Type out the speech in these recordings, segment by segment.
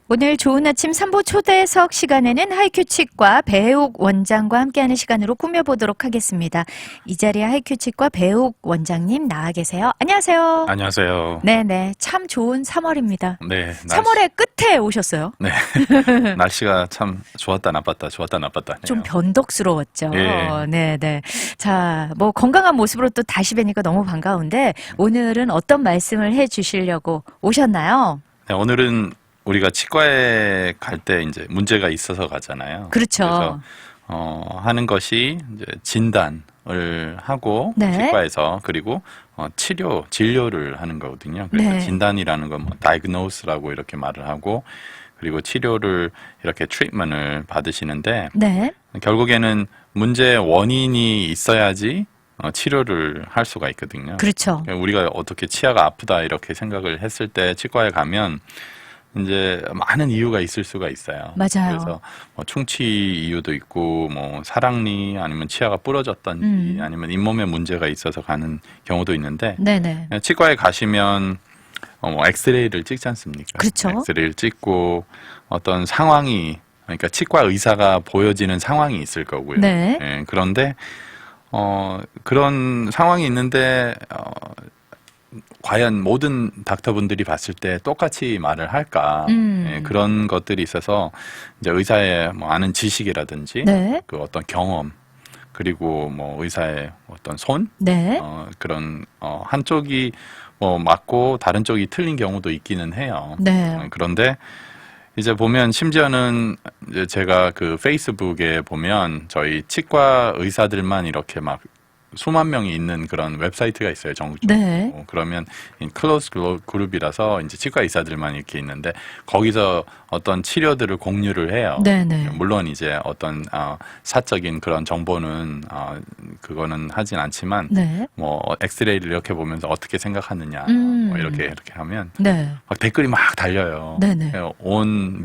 오늘 좋은 아침 3부 초대석 시간에는 하이큐 치과 배욱 원장과 함께하는 시간으로 꾸며보도록 하겠습니다. 이 자리에 하이큐 치과 배욱 원장님 나와 계세요. 안녕하세요. 안녕하세요. 네네. 참 좋은 3월입니다. 네, 3월의 끝에 오셨어요. 네, 날씨가 참 좋았다 나빴다, 좋았다 나빴다. 좀 변덕스러웠죠. 예. 네네. 자, 뭐 건강한 모습으로 또 다시 뵈니까 너무 반가운데 오늘은 어떤 말씀을 해 주시려고 오셨나요? 네, 오늘은 우리가 치과에 갈 때 이제 문제가 있어서 가잖아요. 그렇죠. 그래서 하는 것이 이제 진단을 하고 네. 치과에서 그리고 진료를 하는 거거든요. 그래서 네. 진단이라는 건 뭐 diagnose라고 이렇게 말을 하고 그리고 치료를 이렇게 트리트먼트를 받으시는데 네. 결국에는 문제의 원인이 있어야지 치료를 할 수가 있거든요. 그렇죠. 그러니까 우리가 어떻게 치아가 아프다 이렇게 생각을 했을 때 치과에 가면 이제 많은 이유가 있을 수가 있어요. 맞아요. 그래서 뭐 충치 이유도 있고 뭐 사랑니 아니면 치아가 부러졌던지 아니면 잇몸에 문제가 있어서 가는 경우도 있는데 네네. 치과에 가시면 뭐 엑스레이를 찍지 않습니까? 그렇죠. 엑스레이를 찍고 어떤 상황이 그러니까 치과 의사가 보여지는 상황이 있을 거고요. 네. 예, 그런데 그런 상황이 있는데 과연 모든 닥터분들이 봤을 때 똑같이 말을 할까? 예, 그런 것들이 있어서 이제 의사의 뭐 아는 지식이라든지 네. 그 어떤 경험 그리고 뭐 의사의 어떤 손 네. 그런 한쪽이 뭐 맞고 다른 쪽이 틀린 경우도 있기는 해요. 네. 그런데 이제 보면 심지어는 이제 제가 그 페이스북에 보면 저희 치과 의사들만 이렇게 막 수만 명이 있는 그런 웹사이트가 있어요, 전국적으로. 네. 그러면 클로즈 그룹이라서 이제 치과 의사들만 이렇게 있는데 거기서 어떤 치료들을 공유를 해요. 네네. 물론 이제 어떤 사적인 그런 정보는 그거는 하진 않지만 네. 뭐 엑스레이를 이렇게 보면서 어떻게 생각하느냐 뭐 이렇게 하면 네. 막 댓글이 막 달려요. 네네. 온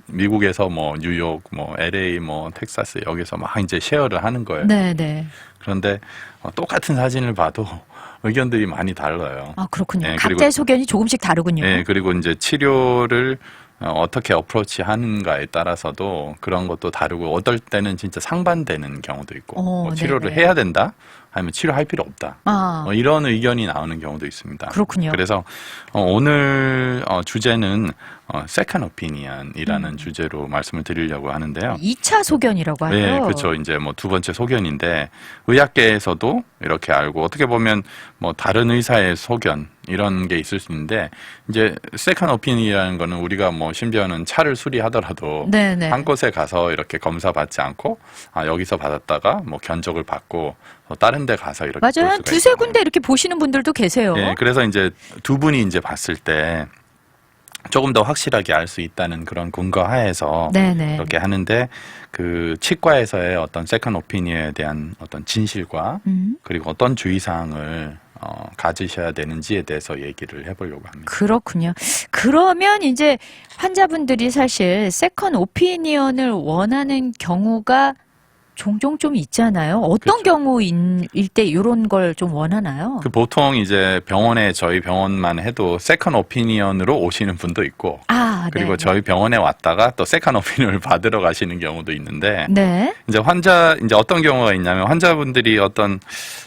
미국에서 뭐 뉴욕, 뭐 LA, 뭐 텍사스 여기서 막 이제 쉐어를 하는 거예요. 네네. 그런데 똑같은 사진을 봐도 의견들이 많이 달라요. 아, 그렇군요. 네, 각자의 소견이 조금씩 다르군요. 네, 그리고 이제 치료를 어떻게 어프로치 하는가에 따라서도 그런 것도 다르고 어떨 때는 진짜 상반되는 경우도 있고 뭐 치료를 네네. 해야 된다 아니면 치료할 필요 없다 아, 이런 의견이 나오는 경우도 있습니다. 그렇군요. 그래서 오늘 주제는 second opinion이라는 주제로 말씀을 드리려고 하는데요. 2차 소견이라고 하죠. 네, 그렇죠. 이제 뭐 두 번째 소견인데 의학계에서도 이렇게 알고 어떻게 보면 뭐 다른 의사의 소견 이런 게 있을 수 있는데 이제 second opinion이라는 거는 우리가 뭐 심지어는 차를 수리하더라도 네네. 한 곳에 가서 이렇게 검사 받지 않고 여기서 받았다가 뭐 견적을 받고 다른 데 가서 이렇게 맞아요. 볼 한 수가 두세 있잖아요. 군데 이렇게 보시는 분들도 계세요. 네, 그래서 이제 두 분이 이제 봤을 때 조금 더 확실하게 알 수 있다는 그런 근거 하에서 네네. 이렇게 하는데 그 치과에서의 어떤 세컨 오피니언에 대한 어떤 진실과 그리고 어떤 주의사항을 가지셔야 되는지에 대해서 얘기를 해보려고 합니다. 그렇군요. 그러면 이제 환자분들이 사실 세컨 오피니언을 원하는 경우가 종종 좀 있잖아요. 어떤 그렇죠. 경우일 때 이런 걸 좀 원하나요? 그 보통 이제 병원에 저희 병원만 해도 세컨 오피니언으로 오시는 분도 있고 아, 그리고 네. 저희 병원에 왔다가 또 세컨 오피니언을 받으러 가시는 경우도 있는데 네. 이제 이제 어떤 경우가 있냐면 환자분들이 어떤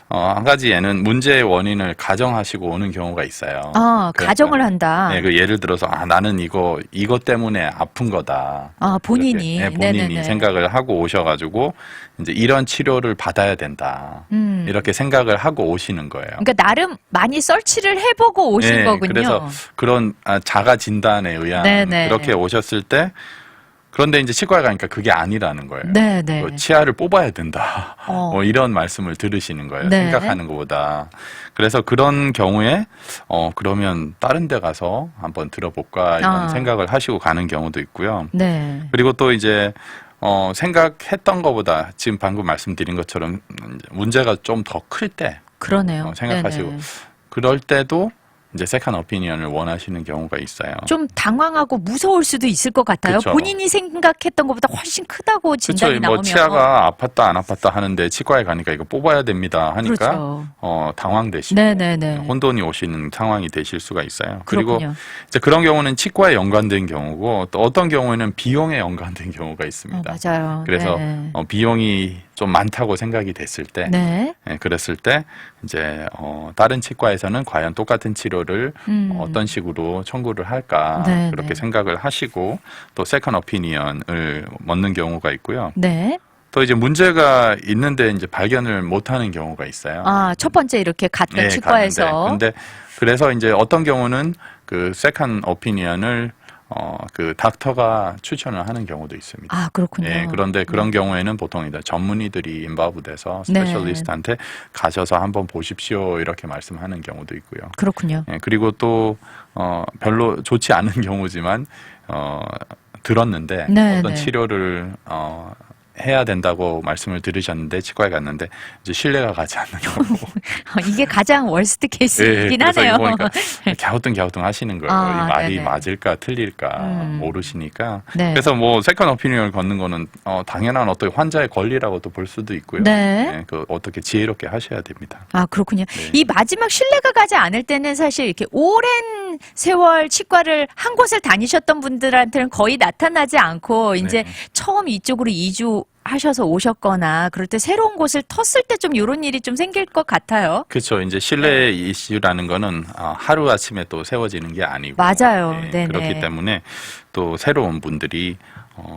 한 가지에는 문제의 원인을 가정하시고 오는 경우가 있어요. 아, 그러니까, 가정을 한다. 네, 그 예를 들어서 나는 이것 때문에 아픈 거다. 아, 본인이. 이렇게, 본인이 네네네. 생각을 하고 오셔가지고 이제 이런 치료를 받아야 된다. 이렇게 생각을 하고 오시는 거예요. 그러니까 나름 많이 설치를 해보고 오신 네, 거군요. 그래서 그런 자가 진단에 의한 네네. 그렇게 오셨을 때 그런데 이제 치과에 가니까 그게 아니라는 거예요. 네네. 치아를 뽑아야 된다. 뭐 이런 말씀을 들으시는 거예요. 네. 생각하는 것보다. 그래서 그런 경우에 그러면 다른 데 가서 한번 들어볼까 이런 생각을 하시고 가는 경우도 있고요. 네. 그리고 또 이제 생각했던 것보다 지금 방금 말씀드린 것처럼 문제가 좀 더 클 때 그러네요. 생각하시고 네네. 그럴 때도 이제 세컨 오피니언을 원하시는 경우가 있어요. 좀 당황하고 무서울 수도 있을 것 같아요. 그쵸. 본인이 생각했던 것보다 훨씬 크다고 진단이 그렇죠. 나오면. 뭐 치아가 아팠다 안 아팠다 하는데 치과에 가니까 이거 뽑아야 됩니다 하니까 그렇죠. 당황되시고 네네네. 혼돈이 오시는 상황이 되실 수가 있어요. 그리고 그렇군요. 이제 그런 경우는 치과에 연관된 경우고 또 어떤 경우에는 비용에 연관된 경우가 있습니다. 맞아요. 그래서 네. 비용이 좀 많다고 생각이 됐을 때, 네. 그랬을 때 이제 다른 치과에서는 과연 똑같은 치료를 어떤 식으로 청구를 할까 네, 그렇게 네. 생각을 하시고 또 세컨 오피니언을 묻는 경우가 있고요. 네. 또 이제 문제가 있는데 이제 발견을 못하는 경우가 있어요. 아, 첫 번째 이렇게 갔던 네, 치과에서. 갔는데 근데 그래서 이제 어떤 경우는 그 세컨 오피니언을 그 닥터가 추천을 하는 경우도 있습니다. 아, 그렇군요. 예, 그런데 그런 경우에는 보통 이제 전문의들이 인바브돼서 네. 스페셜리스트한테 가셔서 한번 보십시오 이렇게 말씀하는 경우도 있고요. 그렇군요. 예, 그리고 또 별로 좋지 않은 경우지만 들었는데 네, 어떤 네. 치료를 해야 된다고 말씀을 들으셨는데 치과에 갔는데 이제 신뢰가 가지 않는 경우. 이게 가장 월스트 케이스이긴 그래서 하네요. 이거 보니까 갸우뚱갸우뚱 하시는 거예요. 아, 이 말이 네네. 맞을까 틀릴까 음. 모르시니까. 네. 그래서 뭐 세컨 오피니언을 걷는 거는 당연한 어떤 환자의 권리라고 또 볼 수도 있고요. 네. 그 어떻게 지혜롭게 하셔야 됩니다. 아, 그렇군요. 네. 이 마지막 신뢰가 가지 않을 때는 사실 이렇게 오랜 세월 치과를 한 곳을 다니셨던 분들한테는 거의 나타나지 않고 이제 네. 처음 이쪽으로 이주하셔서 오셨거나 그럴 때 새로운 곳을 텄을 때 좀 이런 일이 좀 생길 것 같아요. 그렇죠. 이제 신뢰 이슈라는 거는 하루 아침에 또 세워지는 게 아니고 맞아요. 예, 네네. 그렇기 때문에 또 새로운 분들이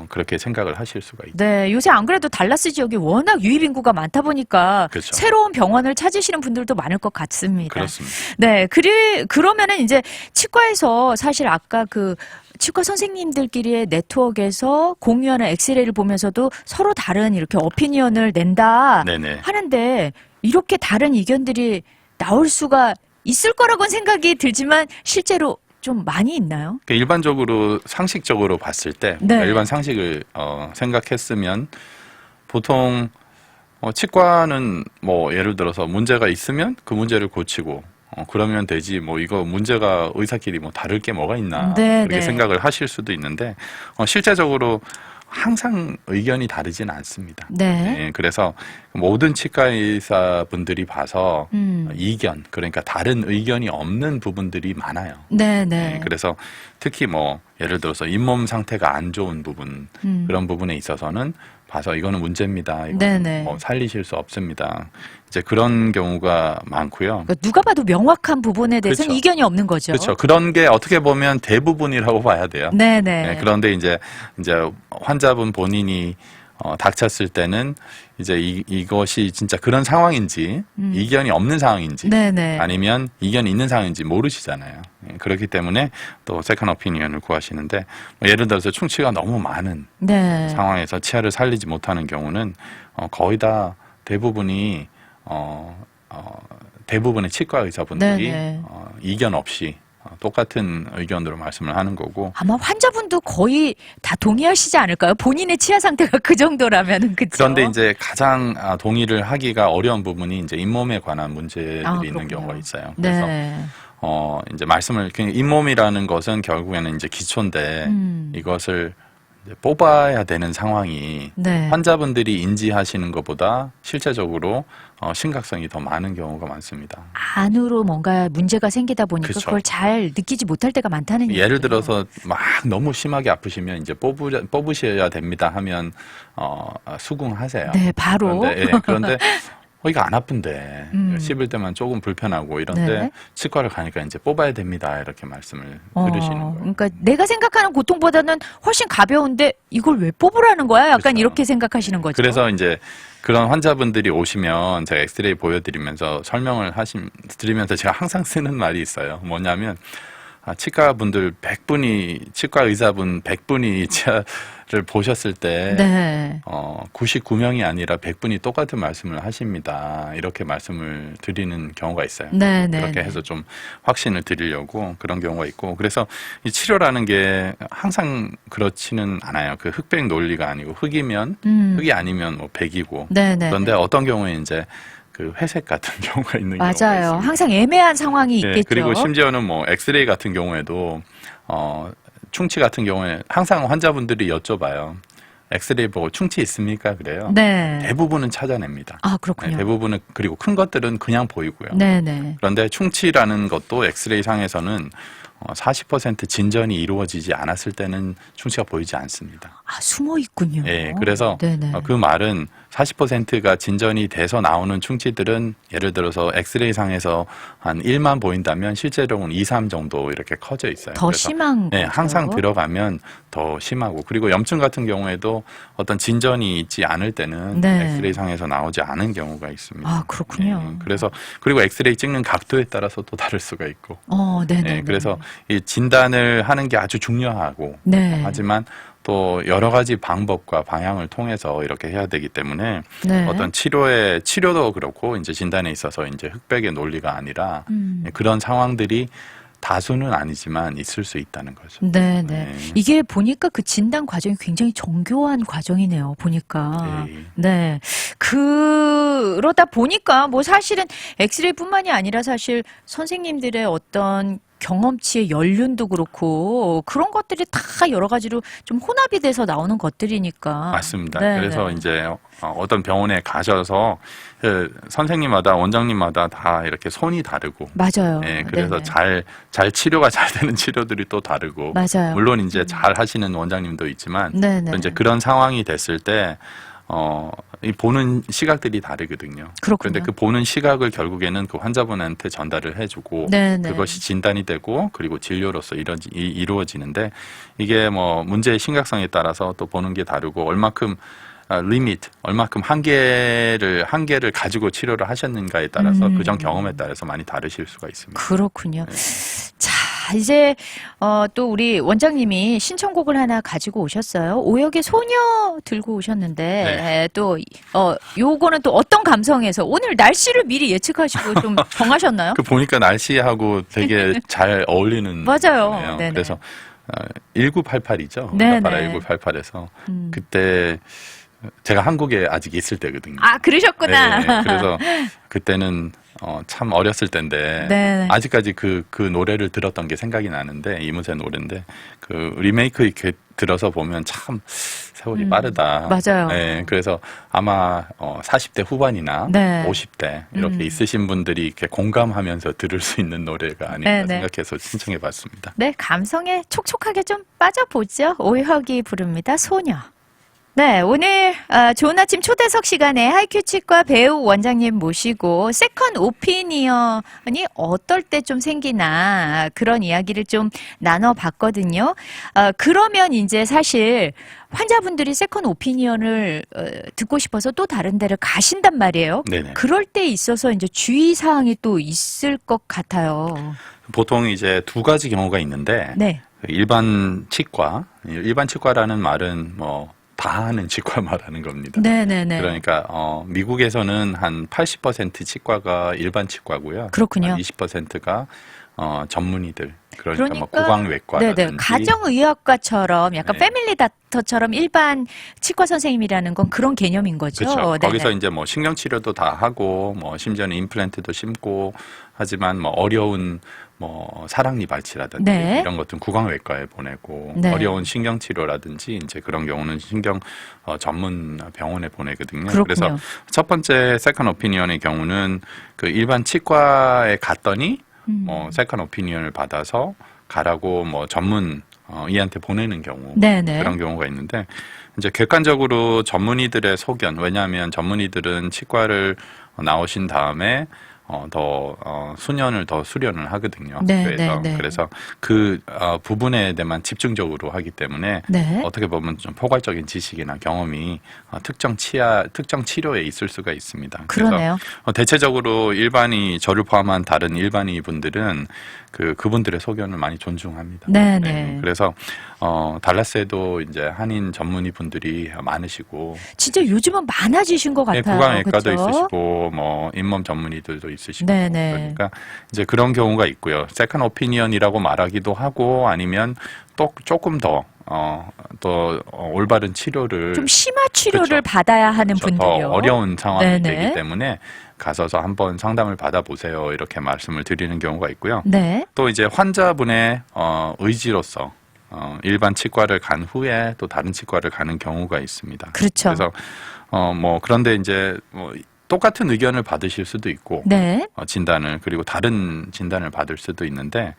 그렇게 생각을 하실 수가 있죠. 네, 요새 안 그래도 달라스 지역이 워낙 유입 인구가 많다 보니까 그렇죠. 새로운 병원을 찾으시는 분들도 많을 것 같습니다. 그렇습니다. 네, 그러면은 이제 치과에서 사실 아까 그 치과 선생님들끼리의 네트워크에서 공유하는 엑스레이를 보면서도 서로 다른 이렇게 오피니언을 낸다 네네. 하는데 이렇게 다른 의견들이 나올 수가 있을 거라고는 생각이 들지만 실제로 좀 많이 있나요? 그러니까 일반적으로 상식적으로 봤을 때 네. 일반 상식을 생각했으면 보통 치과는 뭐 예를 들어서 문제가 있으면 그 문제를 고치고 그러면 되지 뭐 이거 문제가 의사끼리 뭐 다를 게 뭐가 있나 네, 그렇게 네. 생각을 하실 수도 있는데 실제적으로 항상 의견이 다르지는 않습니다. 네. 예, 그래서 모든 치과 의사분들이 봐서 이견 그러니까 다른 의견이 없는 부분들이 많아요. 네, 예, 네. 그래서 특히 뭐 예를 들어서 잇몸 상태가 안 좋은 부분 그런 부분에 있어서는 봐서 이거는 문제입니다. 이거는 네네. 뭐 살리실 수 없습니다. 이제 그런 경우가 많고요. 그러니까 누가 봐도 명확한 부분에 대해서는 그렇죠. 이견이 없는 거죠. 그렇죠. 그런 게 어떻게 보면 대부분이라고 봐야 돼요. 네네. 네, 그런데 이제 환자분 본인이 닥쳤을 때는 이제 이것이 진짜 그런 상황인지 이견이 없는 상황인지 네네. 아니면 이견이 있는 상황인지 모르시잖아요. 예, 그렇기 때문에 또 세컨 오피니언을 구하시는데 뭐 예를 들어서 충치가 너무 많은 네. 상황에서 치아를 살리지 못하는 경우는 거의 다 대부분이 대부분의 치과 의사분들이 네네. 이견 없이 똑같은 의견으로 말씀을 하는 거고 아마 환자분도 거의 다 동의하시지 않을까요? 본인의 치아 상태가 그 정도라면은 그죠? 그런데 이제 가장 동의를 하기가 어려운 부분이 이제 잇몸에 관한 문제들이 있는 그렇군요. 경우가 있어요. 그래서 네. 이제 말씀을 그냥 잇몸이라는 것은 결국에는 이제 기초인데 이것을 이제 뽑아야 되는 상황이 네. 환자분들이 인지하시는 것보다 실제적으로 심각성이 더 많은 경우가 많습니다. 안으로 뭔가 문제가 생기다 보니까 그쵸. 그걸 잘 느끼지 못할 때가 많다는 얘기예요. 예를 들어서 막 너무 심하게 아프시면 이제 뽑으셔야 됩니다 하면 수긍하세요. 네, 바로. 그런데 이거 안 아픈데 씹을 때만 조금 불편하고 이런데 네. 치과를 가니까 이제 뽑아야 됩니다 이렇게 말씀을 들으시는 거예요. 그러니까 내가 생각하는 고통보다는 훨씬 가벼운데 이걸 왜 뽑으라는 거야? 약간 그렇죠. 이렇게 생각하시는 거죠. 그래서 이제 그런 환자분들이 오시면 제가 엑스레이 보여드리면서 설명을 드리면서 제가 항상 쓰는 말이 있어요. 뭐냐면 치과 분들 100분이 치과 의사분 100분이 치아를 보셨을 때 네. 99명이 아니라 100분이 똑같은 말씀을 하십니다. 이렇게 말씀을 드리는 경우가 있어요. 네, 네. 그렇게 해서 좀 확신을 드리려고 그런 경우가 있고 그래서 이 치료라는 게 항상 그렇지는 않아요. 그 흑백 논리가 아니고 흑이면 흑이 아니면 뭐 백이고 네, 네. 그런데 어떤 경우에 이제 그 회색 같은 경우가 있는 경우가 맞아요. 있습니다. 항상 애매한 상황이 네, 있겠죠. 그리고 심지어는 뭐 엑스레이 같은 경우에도 충치 같은 경우에 항상 환자분들이 여쭤봐요. 엑스레이 보고 충치 있습니까? 그래요. 네. 대부분은 찾아냅니다. 아, 네, 그렇군요. 대부분은 그리고 큰 것들은 그냥 보이고요. 네네. 그런데 충치라는 것도 엑스레이 상에서는 40% 진전이 이루어지지 않았을 때는 충치가 보이지 않습니다. 아, 숨어 있군요. 예, 그래서 네네. 그 말은 40%가 진전이 돼서 나오는 충치들은 예를 들어서 엑스레이 상에서 한 1만 보인다면 실제로는 2, 3 정도 이렇게 커져 있어요. 더 그래서 심한 네, 거죠. 항상 들어가면 더 심하고 그리고 염증 같은 경우에도 어떤 진전이 있지 않을 때는 네. 엑스레이 상에서 나오지 않은 경우가 있습니다. 아, 그렇군요. 네, 그래서 그리고 엑스레이 찍는 각도에 따라서 또 다를 수가 있고. 네네. 네, 그래서 이 진단을 하는 게 아주 중요하고 네. 하지만 또 여러 가지 방법과 방향을 통해서 이렇게 해야 되기 때문에 네. 어떤 치료도 그렇고 이제 진단에 있어서 이제 흑백의 논리가 아니라 그런 상황들이 다수는 아니지만 있을 수 있다는 거죠. 네네. 네. 이게 보니까 그 진단 과정이 굉장히 정교한 과정이네요. 보니까. 네. 네. 그러다 보니까 뭐 사실은 엑스레이뿐만이 아니라 사실 선생님들의 어떤 경험치의 연륜도 그렇고 그런 것들이 다 여러 가지로 좀 혼합이 돼서 나오는 것들이니까. 맞습니다. 네네. 그래서 이제 어떤 병원에 가셔서 선생님마다 원장님마다 다 이렇게 손이 다르고 맞아요. 예, 그래서 네네. 잘 치료가 잘 되는 치료들이 또 다르고 맞아요. 물론 이제 잘 하시는 원장님도 있지만 네네. 또 이제 그런 상황이 됐을 때 이 보는 시각들이 다르거든요. 그렇군요. 그런데 그 보는 시각을 결국에는 그 환자분한테 전달을 해주고 네네. 그것이 진단이 되고 그리고 진료로서 이루어지는데 이게 뭐 문제의 심각성에 따라서 또 보는 게 다르고 얼마큼 얼마큼 한계를 가지고 치료를 하셨는가에 따라서 그전 경험에 따라서 많이 다르실 수가 있습니다. 그렇군요. 네. 자, 이제 또 우리 원장님이 신청곡을 하나 가지고 오셨어요. 오역의 소녀 들고 오셨는데 네. 또 요거는 또 어떤 감성에서 오늘 날씨를 미리 예측하시고 좀 정하셨나요? 그 보니까 날씨하고 되게 잘 어울리는 맞아요. 거네요. 네네. 그래서 1988이죠. 네네. 1988에서 그때 제가 한국에 아직 있을 때거든요. 아, 그러셨구나. 네, 그래서 그때는 참 어렸을 때인데 네네. 아직까지 그 노래를 들었던 게 생각이 나는데 이문세 노래인데 그 리메이크 이렇게 들어서 보면 참 세월이 빠르다. 맞아요. 네, 그래서 아마 40대 후반이나 네. 50대 이렇게 있으신 분들이 이렇게 공감하면서 들을 수 있는 노래가 아닐까 네네. 생각해서 신청해봤습니다. 네, 감성에 촉촉하게 좀 빠져보죠. 오역이 부릅니다. 소녀. 네, 오늘 좋은 아침 초대석 시간에 하이큐 치과 배우 원장님 모시고 세컨 오피니언이 어떨 때 좀 생기나 그런 이야기를 좀 나눠봤거든요. 그러면 이제 사실 환자분들이 세컨 오피니언을 듣고 싶어서 또 다른 데를 가신단 말이에요. 네네. 그럴 때 있어서 이제 주의사항이 또 있을 것 같아요. 보통 이제 두 가지 경우가 있는데 네. 일반 치과라는 말은 뭐 다 하는 치과 말하는 겁니다. 네네네. 그러니까 미국에서는 한 80% 치과가 일반 치과고요. 그렇군요. 20%가 전문의들. 그러니까 뭐 그러니까 구강외과라든지 네네. 가정의학과처럼 약간 네. 패밀리 닥터처럼 일반 치과 선생님이라는 건 그런 개념인 거죠. 그렇죠. 네네. 거기서 이제 뭐 신경치료도 다 하고 뭐 심지어는 임플란트도 심고 하지만 뭐 어려운 뭐 사랑니 발치라든지 네. 이런 것들은 구강외과에 보내고 네. 어려운 신경치료라든지 이제 그런 경우는 신경 전문 병원에 보내거든요. 그렇군요. 그래서 첫 번째 세컨 오피니언의 경우는 그 일반 치과에 갔더니 뭐 세컨 오피니언을 받아서 가라고 뭐 전문 이한테 보내는 경우 네네. 그런 경우가 있는데 이제 객관적으로 전문의들의 소견 왜냐하면 전문의들은 치과를 나오신 다음에 더 수년을 더 수련을 하거든요. 네, 학교에서. 네, 네. 그래서 그 부분에 대해만 집중적으로 하기 때문에 네. 어떻게 보면 좀 포괄적인 지식이나 경험이 특정 치료에 있을 수가 있습니다. 그러네요. 그래서 대체적으로 저를 포함한 다른 일반인 분들은 그분들의 소견을 많이 존중합니다. 네네. 그래서 달라스에도 이제 한인 전문의 분들이 많으시고 진짜 요즘은 많아지신 것 네, 같아요. 구강외과도 그쵸? 있으시고 뭐 잇몸 전문의들도 있으시고 네네. 그러니까 이제 그런 경우가 있고요. 세컨 오피니언이라고 말하기도 하고 아니면 또 조금 더 올바른 치료를 좀 심화 치료를 그렇죠. 받아야 하는 더 분들요. 어려운 상황이 네네. 되기 때문에 가셔서 한번 상담을 받아보세요. 이렇게 말씀을 드리는 경우가 있고요. 네. 또 이제 환자분의 의지로서 일반 치과를 간 후에 또 다른 치과를 가는 경우가 있습니다. 그렇죠. 그래서 뭐 그런데 이제 뭐 똑같은 의견을 받으실 수도 있고 네. 진단을 그리고 다른 진단을 받을 수도 있는데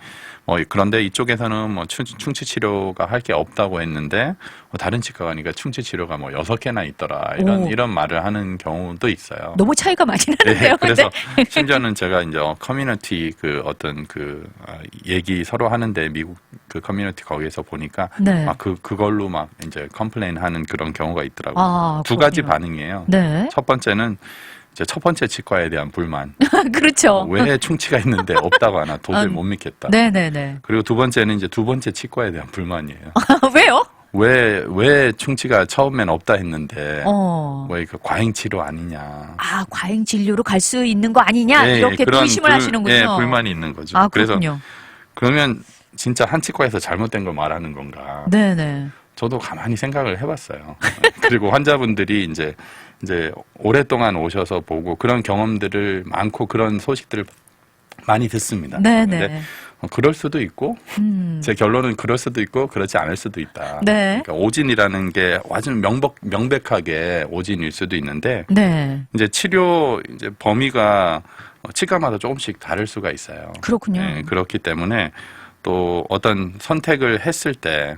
그런데 이쪽에서는 뭐 충치 치료가 할 게 없다고 했는데 다른 치과 가니까 충치 치료가 뭐 6개나 있더라 이런 말을 하는 경우도 있어요. 너무 차이가 많이 나는데요. 네, 그래서 심지어는 제가 이제 커뮤니티 어떤 얘기 서로 하는데 미국 그 커뮤니티 거기에서 보니까 네. 그걸로 막 이제 컴플레인 하는 그런 경우가 있더라고요. 아, 두 가지 그렇군요. 반응이에요. 네. 첫 번째는 이제 첫 번째 치과에 대한 불만. 그렇죠. 왜 충치가 있는데 없다고 하나 도저히 못 믿겠다. 네네네. 그리고 두 번째는 이제 두 번째 치과에 대한 불만이에요. 왜요? 왜 충치가 처음엔 없다 했는데 왜 그 과잉 치료 아니냐. 아, 과잉 진료로 갈 수 있는 거 아니냐? 이렇게 그런 의심을 하시는군요. 예, 불만이 있는 거죠. 아, 그래서 그렇군요. 그러면 진짜 한 치과에서 잘못된 걸 말하는 건가? 네네. 저도 가만히 생각을 해봤어요. 그리고 환자분들이 이제 오랫동안 오셔서 보고 그런 경험들을 많고 그런 소식들을 많이 듣습니다. 네네. 근데 그럴 수도 있고 제 결론은 그럴 수도 있고 그렇지 않을 수도 있다. 네. 그러니까 오진이라는 게 아주 명백하게 오진일 수도 있는데 네. 이제 치료 이제 범위가 치과마다 조금씩 다를 수가 있어요. 그렇군요. 네, 그렇기 때문에 또 어떤 선택을 했을 때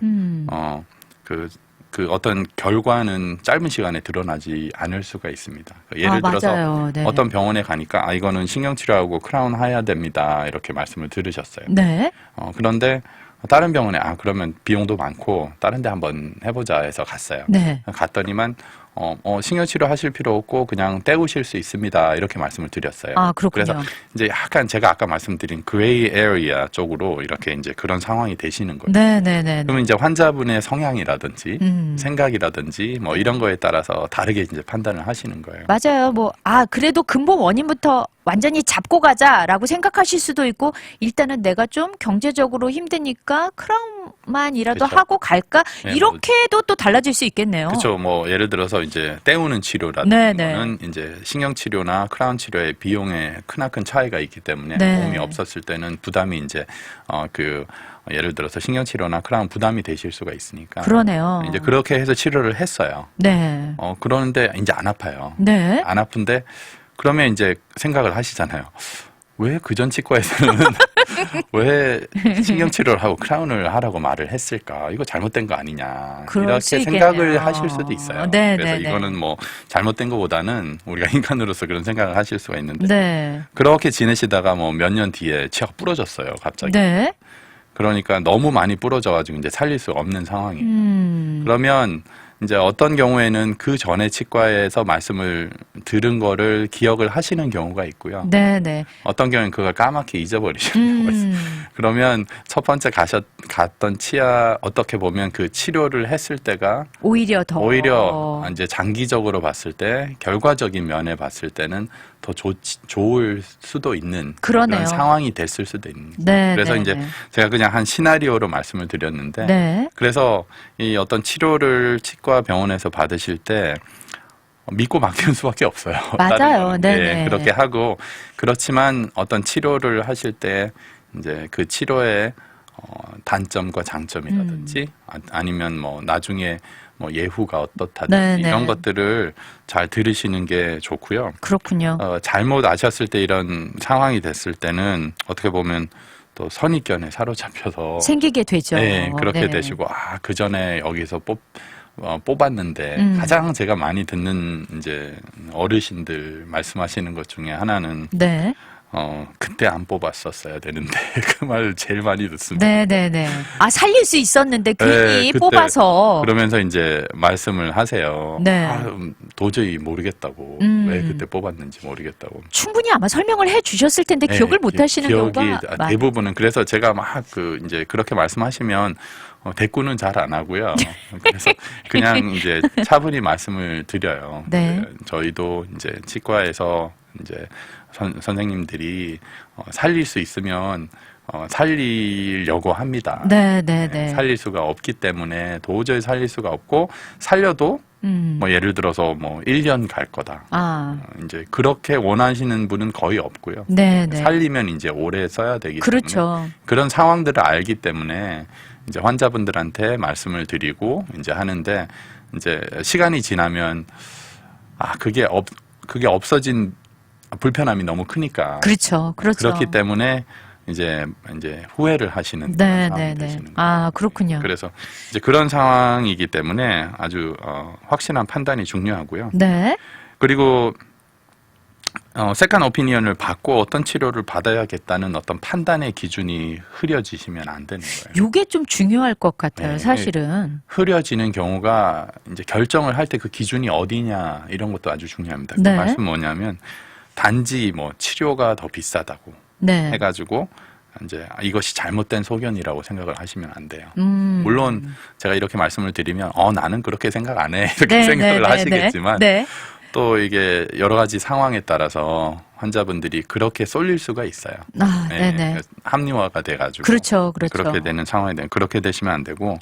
그 어떤 결과는 짧은 시간에 드러나지 않을 수가 있습니다. 예를 들어서 맞아요. 네. 어떤 병원에 가니까 이거는 신경치료하고 크라운 해야 됩니다. 이렇게 말씀을 들으셨어요. 네. 그런데 다른 병원에 그러면 비용도 많고 다른 데 한번 해보자 해서 갔어요. 네. 갔더니만 신경치료 하실 필요 없고 그냥 떼우실 수 있습니다. 이렇게 말씀을 드렸어요. 아, 그렇군요. 그래서 이제 약간 제가 아까 말씀드린 그레이 에리아 쪽으로 이렇게 이제 그런 상황이 되시는 거예요. 네네네. 그러면 이제 환자분의 성향이라든지 생각이라든지 뭐 이런 거에 따라서 다르게 이제 판단을 하시는 거예요. 맞아요. 그래도 근본 원인부터 완전히 잡고 가자라고 생각하실 수도 있고, 일단은 내가 좀 경제적으로 힘드니까 크라운만이라도 그쵸. 하고 갈까? 네, 이렇게도 또 달라질 수 있겠네요. 그렇죠. 뭐 예를 들어서 이제 떼우는 치료라든지 네네. 거는 이제 신경 치료나 크라운 치료의 비용에 크나큰 차이가 있기 때문에 네. 도움이 없었을 때는 부담이 이제 예를 들어서 신경 치료나 크라운 부담이 되실 수가 있으니까 그러네요. 이제 그렇게 해서 치료를 했어요. 네. 그러는데 이제 안 아파요. 네. 안 아픈데 그러면 이제 생각을 하시잖아요. 왜 그 전 치과에서는 왜 신경치료를 하고 크라운을 하라고 말을 했을까? 이거 잘못된 거 아니냐? 그럴 수 이렇게 생각을 있겠네요. 하실 수도 있어요. 네, 그래서 네, 네. 이거는 뭐 잘못된 것보다는 우리가 인간으로서 그런 생각을 하실 수가 있는데 네. 그렇게 지내시다가 뭐 몇 년 뒤에 치아가 부러졌어요. 갑자기. 네. 그러니까 너무 많이 부러져가지고 이제 살릴 수 없는 상황이에요. 음. 그러면 이제 어떤 경우에는 그 전에 치과에서 말씀을 들은 거를 기억을 하시는 경우가 있고요. 네네. 어떤 경우는 그걸 까맣게 잊어버리시는 경우가 있어요. 그러면 첫 번째 갔던 치아 어떻게 보면 그 치료를 했을 때가 오히려 이제 장기적으로 봤을 때 결과적인 면에 봤을 때는 더 좋을 수도 있는 그러네요. 그런 상황이 됐을 수도 있는. 네, 그래서 네, 이제 네. 제가 그냥 한 시나리오로 말씀을 드렸는데 네. 그래서 이 어떤 치료를 치과 병원에서 받으실 때 믿고 맡기는 수밖에 없어요. 맞아요. 다른 거는. 네네. 그렇게 하고 그렇지만 어떤 치료를 하실 때 이제 그 치료의 단점과 장점이라든지 아니면 뭐 나중에 뭐 예후가 어떻다든지 네네. 이런 것들을 잘 들으시는 게 좋고요. 그렇군요. 잘못 아셨을 때 이런 상황이 됐을 때는 어떻게 보면 또 선입견에 사로잡혀서 생기게 되죠. 네, 그렇게 네. 되시고 그 전에 여기서 뽑았는데 가장 제가 많이 듣는 이제 어르신들 말씀하시는 것 중에 하나는 네. 그때 안 뽑았었어야 되는데 그 말 제일 많이 듣습니다. 네네네. 살릴 수 있었는데 괜히 네, 그때 뽑아서. 그러면서 이제 말씀을 하세요. 네. 도저히 모르겠다고 왜 그때 뽑았는지 모르겠다고. 충분히 아마 설명을 해 주셨을 텐데 네, 기억을 못 하시는 기억이 경우가 많아요. 대부분은 그래서 제가 막 이제 그렇게 말씀하시면 대꾸는 잘 안 하고요. 그래서 그냥 이제 차분히 말씀을 드려요. 네. 저희도 이제 치과에서 이제 선생님들이 살릴 수 있으면 살리려고 합니다. 네네네. 살릴 수가 없기 때문에 도저히 살릴 수가 없고 살려도 뭐 예를 들어서 뭐 1년 갈 거다. 아, 이제 그렇게 원하시는 분은 거의 없고요. 네네. 살리면 이제 오래 써야 되기 때문에 그렇죠. 그런 상황들을 알기 때문에 이제 환자분들한테 말씀을 드리고 이제 하는데 이제 시간이 지나면 그게 없어진 불편함이 너무 크니까 그렇죠. 그렇죠. 그렇기 때문에 이제 후회를 하시는 그런 상황이 되시는 거예요. 아, 그렇군요. 그래서 이제 그런 상황이기 때문에 아주 확실한 판단이 중요하고요. 네. 그리고 세컨 오피니언을 받고 어떤 치료를 받아야겠다는 어떤 판단의 기준이 흐려지시면 안 되는 거예요. 요게 좀 중요할 것 같아요, 네, 사실은. 흐려지는 경우가 이제 결정을 할 때 그 기준이 어디냐 이런 것도 아주 중요합니다. 네. 그 말씀은 뭐냐면 단지 뭐 치료가 더 비싸다고 네. 해가지고 이제 이것이 잘못된 소견이라고 생각을 하시면 안 돼요. 물론 제가 이렇게 말씀을 드리면 나는 그렇게 생각 안 해 이렇게 생각을 하시겠지만 네. 또 이게 여러 가지 상황에 따라서 환자분들이 그렇게 쏠릴 수가 있어요. 아, 네네. 합리화가 돼가지고 그렇죠, 그렇죠. 그렇게 되는 상황이 되면 그렇게 되시면 안 되고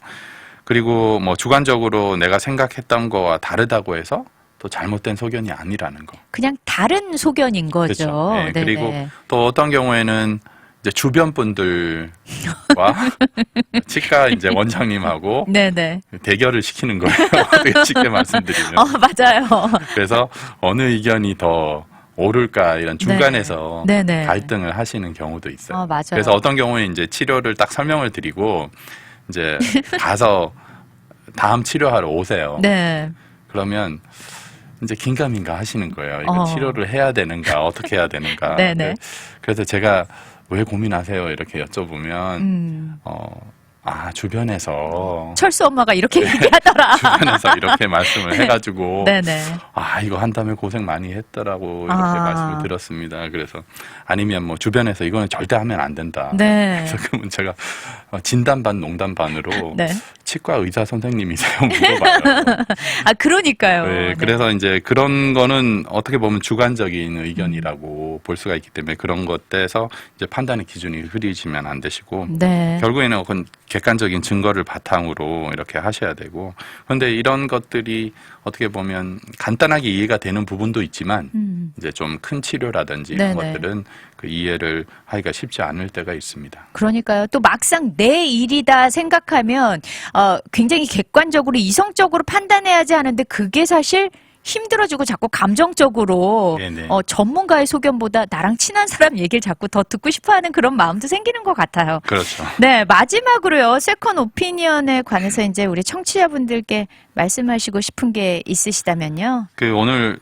그리고 뭐 주관적으로 내가 생각했던 거와 다르다고 해서 또 잘못된 소견이 아니라는 거. 그냥 다른 소견인 거죠. 그렇죠. 네, 네네. 그리고 또 어떤 경우에는 이제 주변 분들과 치과 이제 원장님하고 네네. 대결을 시키는 거예요. 쉽게 말씀드리면. 맞아요. 그래서 어느 의견이 더 오를까 이런 중간에서 네네. 갈등을 하시는 경우도 있어요. 맞아요. 그래서 어떤 경우에 이제 치료를 딱 설명을 드리고 이제 가서 다음 치료하러 오세요. 네. 그러면 이제 긴가민가 하시는 거예요. 이거 치료를 해야 되는가 어떻게 해야 되는가. 네네. 그래서 제가 왜 고민하세요? 이렇게 여쭤보면 주변에서 철수 엄마가 이렇게 얘기하더라. 주변에서 이렇게 말씀을 해가지고 네네. 이거 한다음에 고생 많이 했더라고 이렇게 말씀을 들었습니다. 그래서 아니면 뭐 주변에서 이거는 절대 하면 안 된다. 네. 그래서 그러면 제가 진단 반 농담 반으로 네. 치과 의사 선생님이세요? 물어봐요. 그러니까요. 네, 네. 그래서 이제 그런 거는 어떻게 보면 주관적인 의견이라고 볼 수가 있기 때문에 그런 것에서 이제 판단의 기준이 흐리시면 안 되시고 네. 결국에는 그건 객관적인 증거를 바탕으로 이렇게 하셔야 되고 그런데 이런 것들이 어떻게 보면 간단하게 이해가 되는 부분도 있지만 이제 좀 큰 치료라든지 이런 네네. 것들은 그 이해를 하기가 쉽지 않을 때가 있습니다. 그러니까요. 또 막상 내 일이다 생각하면 굉장히 객관적으로 이성적으로 판단해야지 하는데 그게 사실 힘들어지고 자꾸 감정적으로 네네. 전문가의 소견보다 나랑 친한 사람 얘기를 자꾸 더 듣고 싶어하는 그런 마음도 생기는 것 같아요. 그렇죠. 네, 마지막으로요. 세컨 오피니언에 관해서 이제 우리 청취자분들께 말씀하시고 싶은 게 있으시다면요. 그 오늘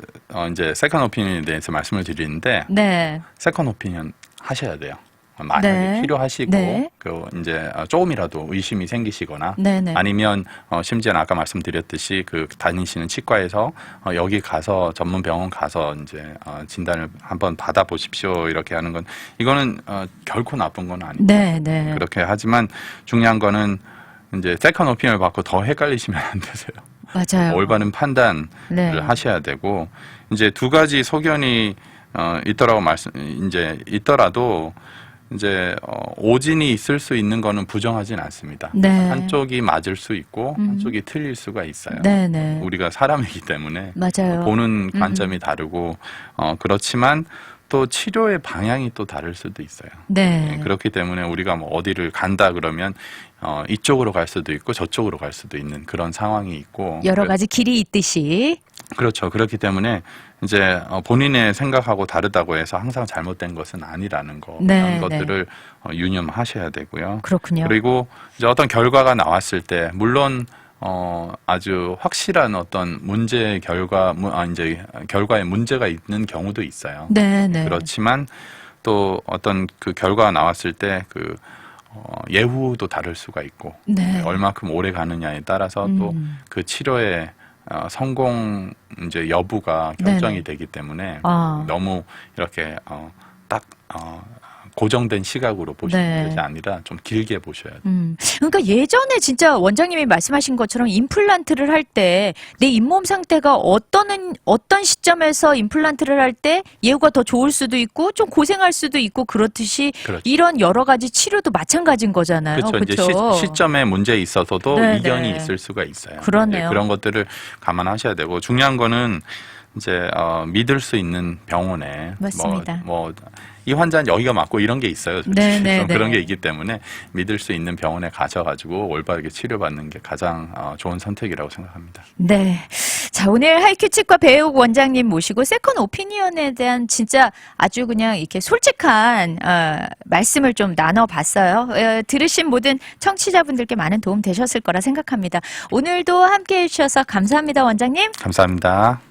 이제 세컨 오피니언에 대해서 말씀을 드리는데 네. 세컨 오피니언 하셔야 돼요. 만약에 네. 필요하시고 네. 그 이제 조금이라도 의심이 생기시거나 네네. 아니면 심지어는 아까 말씀드렸듯이 그 다니시는 치과에서 여기 가서 전문 병원 가서 이제 진단을 한번 받아 보십시오 이렇게 하는 건 이거는 결코 나쁜 건 아니에요. 네네. 그렇게 하지만 중요한 거는 이제 세컨 오피니언을 받고 더 헷갈리시면 안 되세요. 맞아요. 올바른 판단을 네. 하셔야 되고 이제 두 가지 소견이 있더라도 이제 오진이 있을 수 있는 거는 부정하진 않습니다. 네. 한쪽이 맞을 수 있고 한쪽이 틀릴 수가 있어요. 네네. 우리가 사람이기 때문에 맞아요. 보는 관점이 다르고 그렇지만 또 치료의 방향이 또 다를 수도 있어요. 네. 그렇기 때문에 우리가 뭐 어디를 간다 그러면 이쪽으로 갈 수도 있고 저쪽으로 갈 수도 있는 그런 상황이 있고 여러 가지 길이 있듯이. 그렇죠. 그렇기 때문에 이제 본인의 생각하고 다르다고 해서 항상 잘못된 것은 아니라는 거 네, 이런 것들을 유념하셔야 되고요. 그렇군요. 그리고 이제 어떤 결과가 나왔을 때 물론 아주 확실한 어떤 문제 결과 이제 결과에 문제가 있는 경우도 있어요. 네네. 그렇지만 또 어떤 그 결과가 나왔을 때 그 예후도 다를 수가 있고 네. 얼마큼 오래 가느냐에 따라서 또 그 치료의 성공 이제 여부가 결정이 네네. 되기 때문에 아. 너무 이렇게 딱 고정된 시각으로 보시는 네. 것이 아니라 좀 길게 보셔야 돼요. 그러니까 예전에 진짜 원장님이 말씀하신 것처럼 임플란트를 할 때 내 잇몸 상태가 어떤 시점에서 임플란트를 할 때 예후가 더 좋을 수도 있고 좀 고생할 수도 있고 그렇듯이 그렇죠. 이런 여러 가지 치료도 마찬가지인 거잖아요. 그렇죠. 이제 시점에 문제 있어서도 네, 이견이 네. 있을 수가 있어요. 그러네요. 이제 그런 것들을 감안하셔야 되고 중요한 거는 이제 믿을 수 있는 병원에 맞습니다. 이 환자는 여기가 맞고 이런 게 있어요. 솔직히. 네, 네, 좀 그런 네. 게 있기 때문에 믿을 수 있는 병원에 가셔가지고 올바르게 치료받는 게 가장 좋은 선택이라고 생각합니다. 네. 자, 오늘 하이큐 치과 배우 원장님 모시고 세컨 오피니언에 대한 진짜 아주 그냥 이렇게 솔직한 말씀을 좀 나눠봤어요. 들으신 모든 청취자분들께 많은 도움 되셨을 거라 생각합니다. 오늘도 함께 해주셔서 감사합니다, 원장님. 감사합니다.